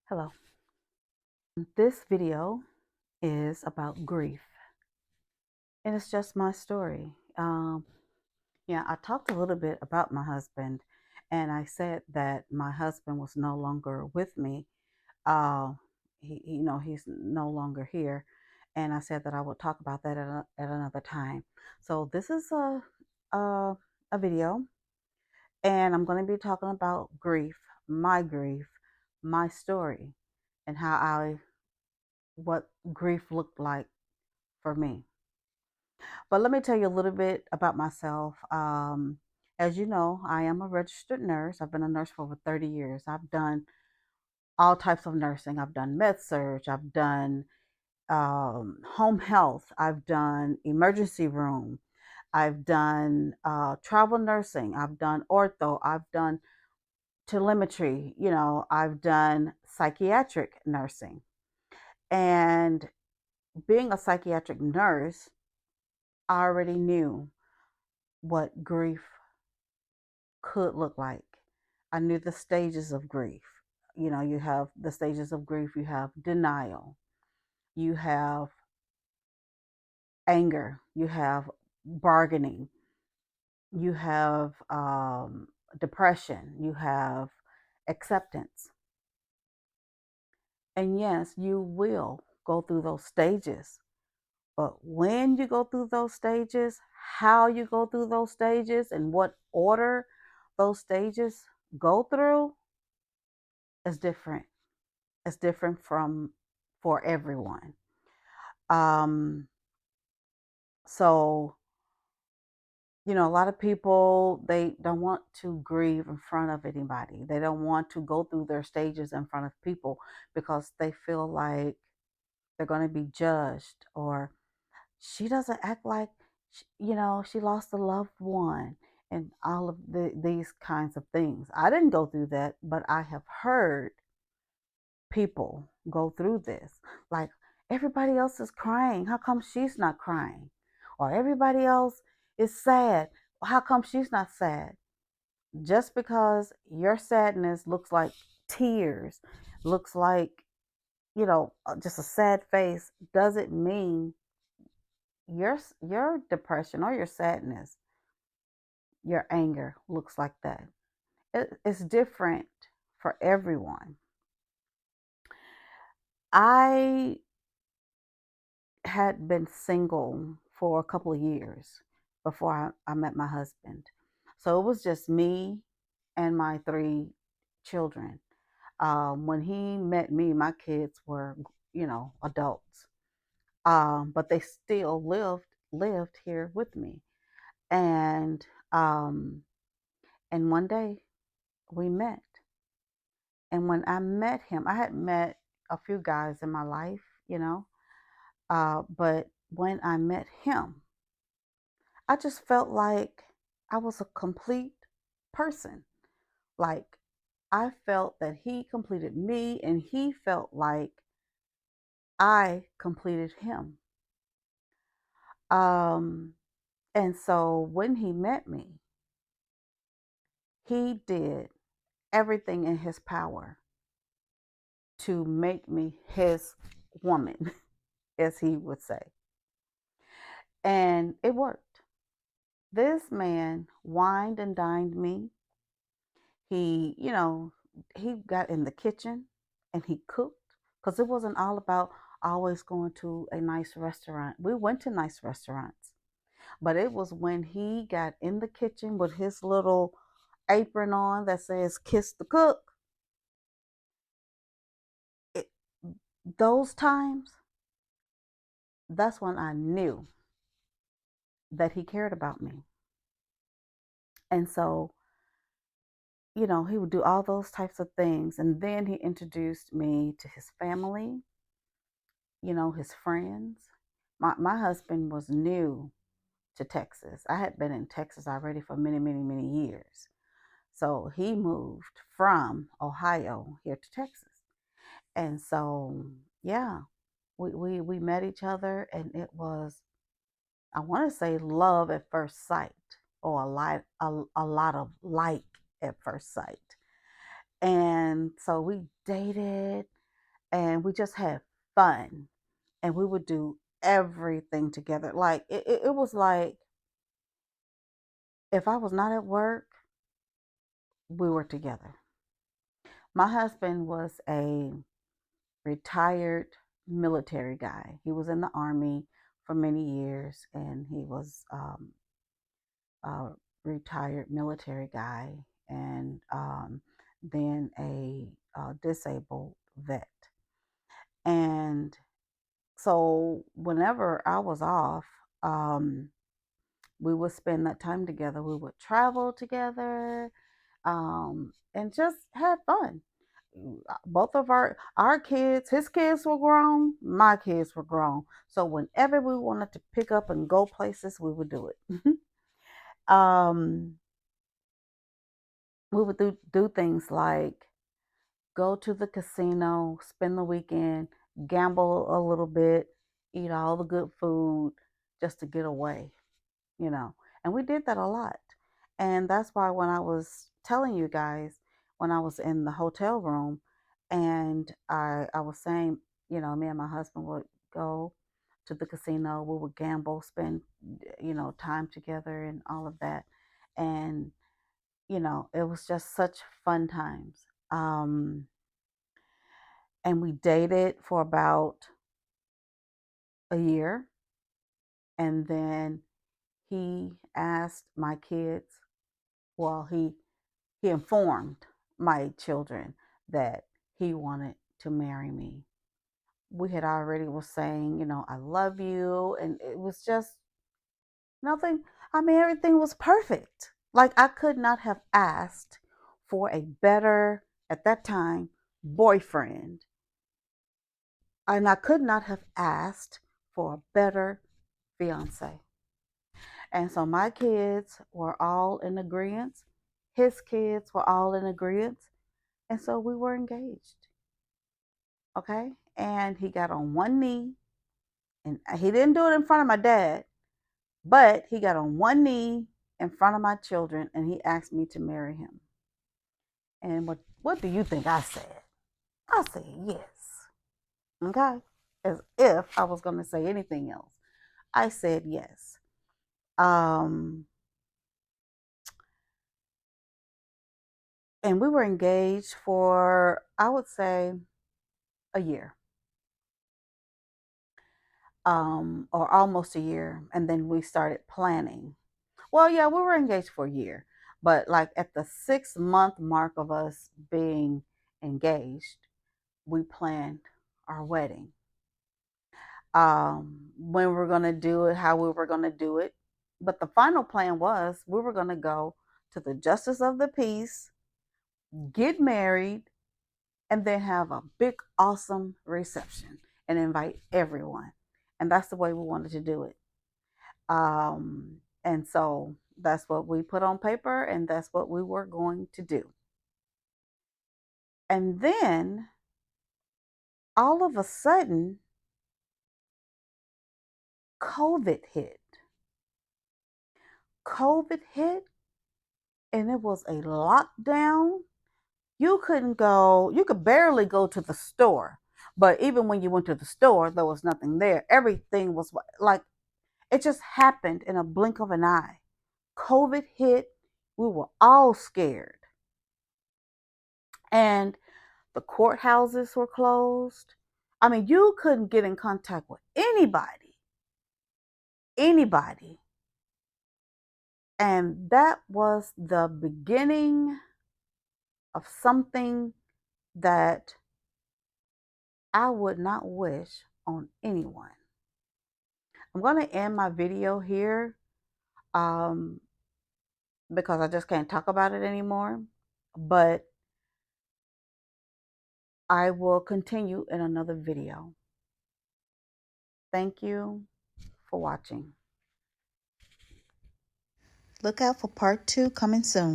Hello. This video is about grief, and it's just my story. Yeah, I talked a little bit about my husband, and I said that my husband was no longer with me. Uh, he's no longer here, and I said that I would talk about that at another time. So this is a a video, and I'm going to be talking about grief, my story, and how I what grief looked like for me. But let me tell you a little bit about myself. As you know, I am a registered nurse. I've been a nurse for over 30 years. I've done all types of nursing. I've done med surg. I've done home health. I've done emergency room. I've done travel nursing. I've done ortho. I've done telemetry. I've done psychiatric nursing. And being a psychiatric nurse, I already knew what grief could look like. I knew the stages of grief. You have the stages of grief, you have denial, you have anger, you have bargaining, you have depression, you have acceptance. And yes, you will go through those stages. But when you go through those stages, how you go through those stages, and what order those stages go through is different. It's different from for everyone. Um, so a lot of people, they don't want to grieve in front of anybody. They don't want to go through their stages in front of people because they feel like they're going to be judged, or she doesn't act like she lost a loved one, and all of these kinds of things. I didn't go through that, but I have heard people go through this. Like, everybody else is crying. How come she's not crying? Or everybody else is sad. How come she's not sad? Just because your sadness looks like tears, looks like, just a sad face, doesn't mean your depression or your sadness, your anger looks like that. It's different for everyone. I had been single for a couple of years before I met my husband. So it was just me and my three children. When he met me, my kids were, adults. But they still lived here with me. And um, and one day we met. And when I met him, I had met a few guys in my life, but when I met him, I just felt like I was a complete person. Like, I felt that he completed me, and he felt like I completed him. Um, and so when he met me, he did everything in his power to make me his woman, as he would say. And it worked. This man wined and dined me. He got in the kitchen and he cooked, because it wasn't all about always going to a nice restaurant. We went to nice restaurants, but it was when he got in the kitchen with his little apron on that says "Kiss the Cook." It, those times, that's when I knew that he cared about me. And so, he would do all those types of things. And then he introduced me to his family, his friends. My husband was new to Texas. I had been in Texas already for many, many, many years. So he moved from Ohio here to Texas. And so, yeah, we met each other, and it was, I want to say, love at first sight, or a lot of like at first sight. And so we dated, and we just had fun, and we would do everything together. Like it was like if I was not at work, we were together. My husband was a retired military guy. He was in the army for many years, and he was a retired military guy, and then a disabled vet. And so, whenever I was off, um, we would spend that time together. We would travel together, and just had fun. Both of our kids, his kids were grown, my kids were grown. So whenever we wanted to pick up and go places, we would do it. um, we would do things like go to the casino, spend the weekend, gamble a little bit, eat all the good food just to get away, you know. And we did that a lot. And that's why when I was telling you guys, when I was in the hotel room and I was saying, you know, me and my husband would go to the casino, we would gamble, spend, you know, time together and all of that. And, you know, it was just such fun times. And we dated for about a year. And then he asked my kids, well, he informed my children that he wanted to marry me. We had already was saying, you know, I love you, and it was just nothing. I mean, everything was perfect. Like I could not have asked for a better at that time boyfriend, and I could not have asked for a better fiance. And so my kids were all in agreement. His kids were all in agreement. And so we were engaged. Okay. And he got on one knee, and he didn't do it in front of my dad, but he got on one knee in front of my children and he asked me to marry him. And what do you think I said? I said yes. Okay. As if I was going to say anything else. I said yes. Um, and we were engaged for, I would say, a year, or almost a year. And then we started planning. Well, yeah, we were engaged for a year, but like at the 6 month mark of us being engaged, we planned our wedding. When we were going to do it, how we were going to do it. But the final plan was we were going to go to the Justice of the Peace, get married, and then have a big, awesome reception and invite everyone. And that's the way we wanted to do it. And so that's what we put on paper, and that's what we were going to do. And then all of a sudden, COVID hit. COVID hit, and it was a lockdown. You couldn't go, you could barely go to the store. But even when you went to the store, there was nothing there. Everything was like, it just happened in a blink of an eye. COVID hit. We were all scared. And the courthouses were closed. I mean, you couldn't get in contact with anybody. Anybody. And that was the beginning of something that I would not wish on anyone. I'm going to end my video here, um, because I just can't talk about it anymore. But I will continue in another video. Thank you for watching. Look out for part 2 coming soon.